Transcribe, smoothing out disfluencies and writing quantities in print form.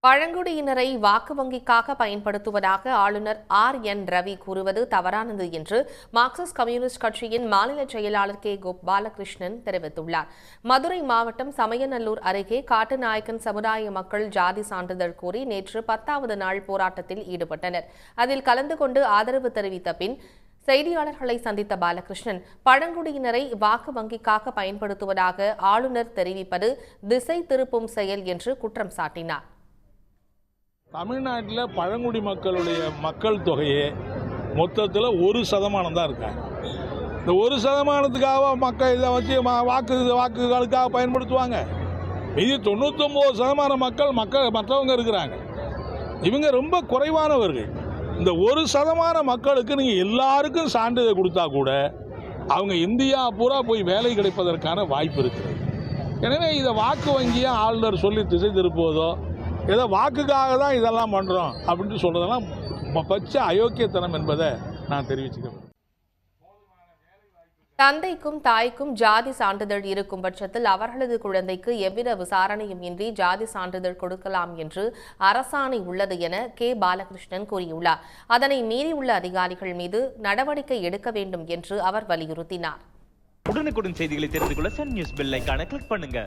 பழங்குடியினரை வாக்கு வங்கிக்காக பயன்படுத்துவதாக ஆளுநர் என் ரவி கூறுவது தவறானது என்று மார்க்சிஸ்ட் கம்யூனிஸ்ட் கட்சியின் மாநில செயலாளர் கே பாலகிருஷ்ணன் தெரிவித்துள்ளார். மதுரை மாவட்டம் சமயநல்லூர் அருகே காட்டுநாயக்கன் சமுதாய மக்கள் ஜாதி சான்றிதழ் கோரி நேற்று 10வது நாள் போராட்டத்தில் ஈடுபட்டனர். அதில் கலந்து கொண்டு ஆதரவு தெரிவித்த பின் செய்தியாளர்களை சந்தித்த பாலகிருஷ்ணன், பழங்குடியினரை வாக்கு வங்கிக்காக பயன்படுத்துவதாக ஆளுநர் தெரிவிப்பது திசை திருப்பும் செயல் என்று குற்றம் சாட்டினார். தமிழ்நாட்டில் பழங்குடி மக்களுடைய மக்கள் தொகையே மொத்தத்தில் 1% தான் இருக்காங்க. இந்த 1%க்காக மக்கள் இதை வச்சு வாக்குகளுக்காக பயன்படுத்துவாங்க. இது 99% மக்கள் மற்றவங்க இருக்கிறாங்க. இவங்க ரொம்ப குறைவானவர்கள். இந்த 1% மக்களுக்கு நீங்கள் எல்லாருக்கும் சான்றிதழ் கொடுத்தா கூட அவங்க இந்தியா பூரா போய் வேலை கிடைப்பதற்கான வாய்ப்பு இருக்குது. எனவே இதை வாக்கு வங்கியாக ஆளுநர் சொல்லி திசை திருப்புவதோ ஏதோ வாக்குக்காக தான் இதெல்லாம் பண்ணுறோம் அப்படின்னு சொல்கிறதெல்லாம் பச்சை அயோக்கியத்தனம் என்பதை நான் தெரிவிச்சுக்கிறேன். தந்தைக்கும் தாய்க்கும் ஜாதி சான்றிதழ் இருக்கும் பட்சத்தில் அவர்களது குழந்தைக்கு எவ்வித விசாரணையும் இன்றி ஜாதி சான்றிதழ் கொடுக்கலாம் என்று அரசாணை உள்ளது என கே பாலகிருஷ்ணன் கூறியுள்ளார். அதனை மீறியுள்ள அதிகாரிகள் மீது நடவடிக்கை எடுக்க வேண்டும் என்று அவர் வலியுறுத்தினார். உடனுக்குடன் செய்திகளை தெரிந்து கொள்ள சன் நியூஸ் பெல் ஐகானை கிளிக் பண்ணுங்க.